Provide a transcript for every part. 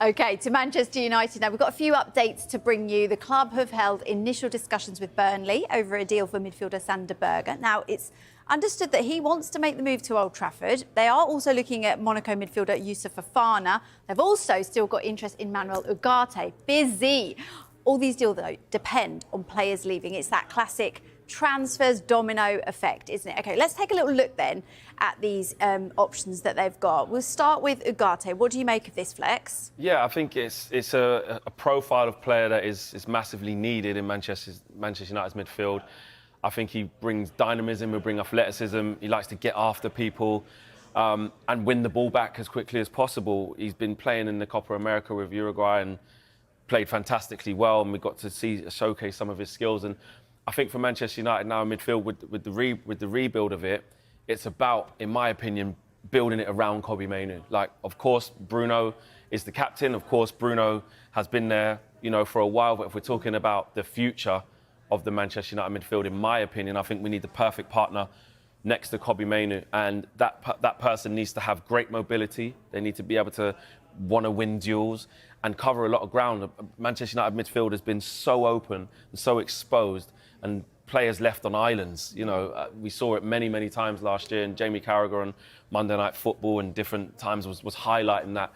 OK, to Manchester United now. We've got a few updates to bring you. The club have held initial discussions with Burnley over a deal for midfielder Sander Berge. Now, it's understood that he wants to make the move to Old Trafford. They are also looking at Monaco midfielder Youssouf Fofana. They've also still got interest in Manuel Ugarte. Busy. All these deals, though, depend on players leaving. It's that classic transfers domino effect, isn't it? OK, let's take a little look then at these options that they've got. We'll start with Ugarte. What do you make of this, Flex? Yeah, I think it's a profile of player that is massively needed in Manchester United's midfield. I think he brings dynamism, he'll bring athleticism, he likes to get after people and win the ball back as quickly as possible. He's been playing in the Copa America with Uruguay and played fantastically well, and we got to showcase some of his skills. And I think for Manchester United now in midfield with the rebuild of it, it's about, in my opinion, building it around Kobbie Mainoo. Like, of course, Bruno is the captain. Of course, Bruno has been there, for a while. But if we're talking about the future of the Manchester United midfield, in my opinion, I think we need the perfect partner next to Kobbie Mainoo, and that person needs to have great mobility. They need to be able to want to win duels and cover a lot of ground. Manchester United midfield has been so open and so exposed, and players left on islands. We saw it many, many times last year, and Jamie Carragher on Monday Night Football and different times was highlighting that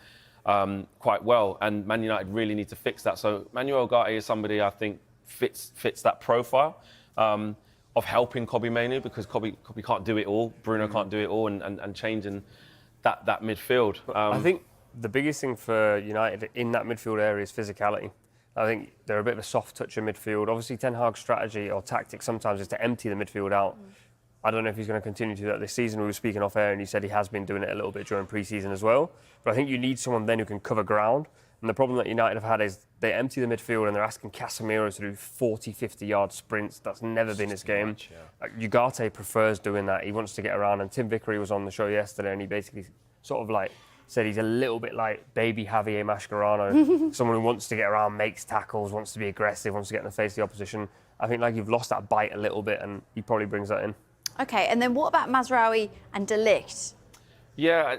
quite well. And Man United really need to fix that. So Manuel Ugarte is somebody I think fits that profile of helping Kobbie Mainoo, because Kobbie can't do it all, Bruno can't do it all, and changing that midfield. I think the biggest thing for United in that midfield area is physicality. I think they're a bit of a soft touch in midfield. Obviously, Ten Hag's strategy or tactic sometimes is to empty the midfield out. I don't know if he's going to continue to do that this season. We were speaking off air and he said he has been doing it a little bit during pre-season as well. But I think you need someone then who can cover ground. And the problem that United have had is they empty the midfield and they're asking Casemiro to do 40, 50-yard sprints. That's never been his game. Ugarte prefers doing that. He wants to get around. And Tim Vickery was on the show yesterday and he basically sort of said he's a little bit like baby Javier Mascherano, someone who wants to get around, makes tackles, wants to be aggressive, wants to get in the face of the opposition. I think you've lost that bite a little bit, and he probably brings that in. OK, and then what about Mazraoui and De Ligt? Yeah,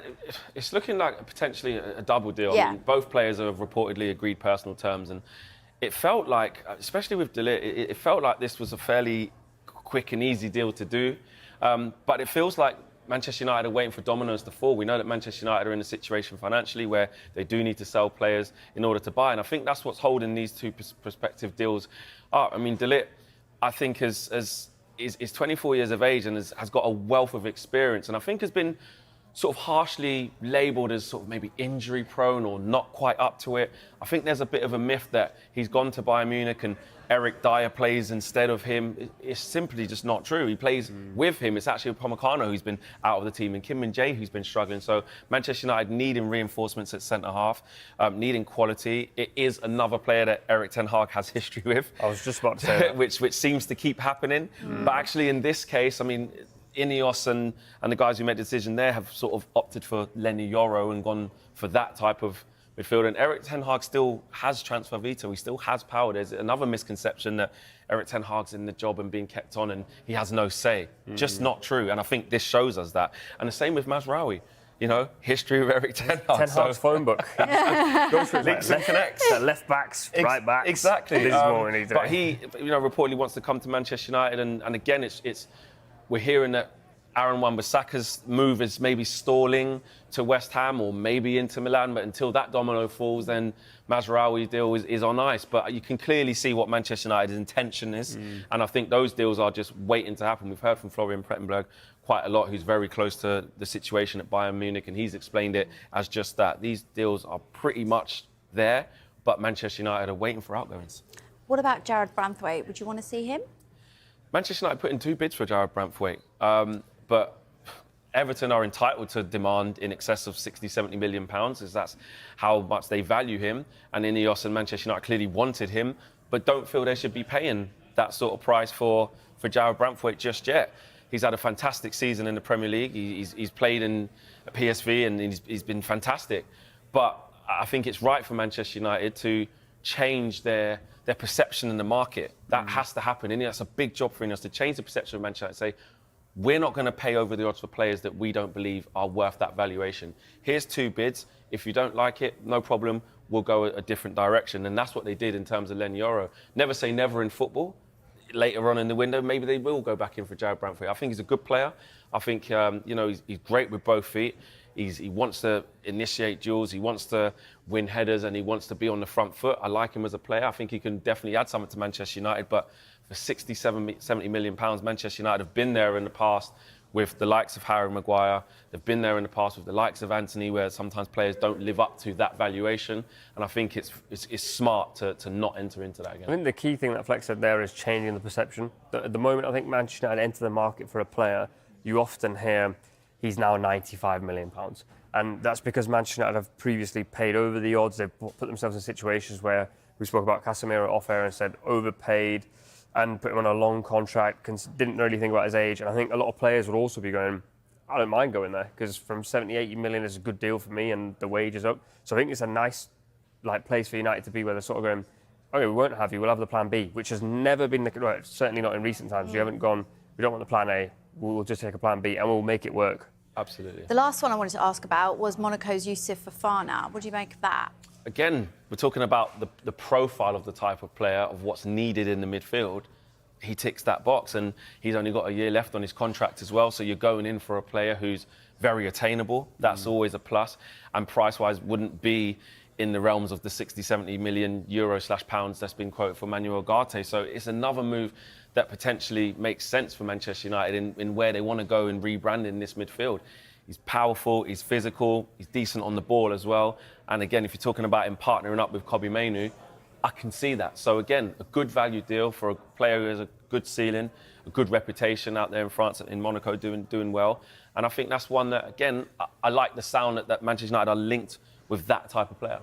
it's looking like potentially a double deal. Yeah. I mean, both players have reportedly agreed personal terms, and it felt like, especially with De Ligt, it felt like this was a fairly quick and easy deal to do. But it feels like Manchester United are waiting for dominoes to fall. We know that Manchester United are in a situation financially where they do need to sell players in order to buy. And I think that's what's holding these two prospective deals up. I mean, De Ligt, I think, is 24 years of age and has got a wealth of experience. And I think has been sort of harshly labelled as sort of maybe injury prone or not quite up to it. I think there's a bit of a myth that he's gone to Bayern Munich and Eric Dyer plays instead of him. It's simply just not true. He plays with him. It's actually Upamecano who's been out of the team and Kim Min-jae who's been struggling. So Manchester United needing reinforcements at centre-half, needing quality. It is another player that Eric Ten Hag has history with. I was just about to say that. which seems to keep happening. But actually in this case, I mean, Ineos and the guys who made the decision there have sort of opted for Lenny Yoro and gone for that type of midfield. And Eric Ten Hag still has transfer veto. He still has power. There's another misconception that Eric Ten Hag's in the job and being kept on and he has no say. Just not true. And I think this shows us that. And the same with Mazraoui. History of Eric Ten Hag. Ten Hag's phone book. Goes for links and connects. Left backs, right backs. Exactly. This is what we need. But he, reportedly wants to come to Manchester United. And again, we're hearing that Aaron Wan-Bissaka's move is maybe stalling to West Ham or maybe into Milan, but until that domino falls, then Mazraoui's deal is on ice. But you can clearly see what Manchester United's intention is, and I think those deals are just waiting to happen. We've heard from Florian Plettenberg quite a lot, who's very close to the situation at Bayern Munich, and he's explained it as just that. These deals are pretty much there, but Manchester United are waiting for outgoings. What about Jared Branthwaite? Would you want to see him? Manchester United put in 2 bids for Jared Branthwaite. But Everton are entitled to demand in excess of 60, 70 million pounds, as that's how much they value him. And Ineos and Manchester United clearly wanted him, but don't feel they should be paying that sort of price for Jared Branthwaite just yet. He's had a fantastic season in the Premier League. He's played in PSV and he's been fantastic. But I think it's right for Manchester United to change their perception in the market. That has to happen. And that's a big job for Ineos, to change the perception of Manchester United and say, we're not going to pay over the odds for players that we don't believe are worth that valuation. Here's 2 bids. If you don't like it, no problem. will go a different direction. And that's what they did in terms of Len Yoro. Never say never in football. Later on in the window, maybe they will go back in for Jared Brantford. I think he's a good player. I think, he's great with both feet. He wants to initiate duels, he wants to win headers, and he wants to be on the front foot. I like him as a player. I think he can definitely add something to Manchester United, but for 70 million pounds, Manchester United have been there in the past with the likes of Harry Maguire. They've been there in the past with the likes of Anthony, where sometimes players don't live up to that valuation. And I think it's smart to not enter into that again. I think the key thing that Flex said there is changing the perception. At the moment, I think Manchester United enter the market for a player, you often hear he's now £95 million. And that's because Manchester United have previously paid over the odds. They've put themselves in situations where we spoke about Casemiro off air and said overpaid and put him on a long contract, didn't really think about his age. And I think a lot of players would also be going, I don't mind going there, because from 70, 80 million is a good deal for me and the wage is up. So I think it's a nice place for United to be, where they're sort of going, okay, we won't have you, we'll have the plan B, which has never been, certainly not in recent times. You haven't gone, we don't want the plan A, we'll just take a plan B and we'll make it work. Absolutely. The last one I wanted to ask about was Monaco's Youssouf Fofana. What do you make of that? Again, we're talking about the profile of the type of player, of what's needed in the midfield. He ticks that box, and he's only got a year left on his contract as well. So you're going in for a player who's very attainable. That's always a plus. And price-wise, wouldn't be in the realms of the 60, 70 million euro/pounds that's been quoted for Manuel Ugarte. So it's another move that potentially makes sense for Manchester United in where they want to go in rebranding this midfield. He's powerful, he's physical, he's decent on the ball as well. And again, if you're talking about him partnering up with Kobbie Mainoo, I can see that. So again, a good value deal for a player who has a good ceiling, a good reputation out there in France, in Monaco, doing well. And I think that's one that, again, I like the sound that Manchester United are linked with that type of player.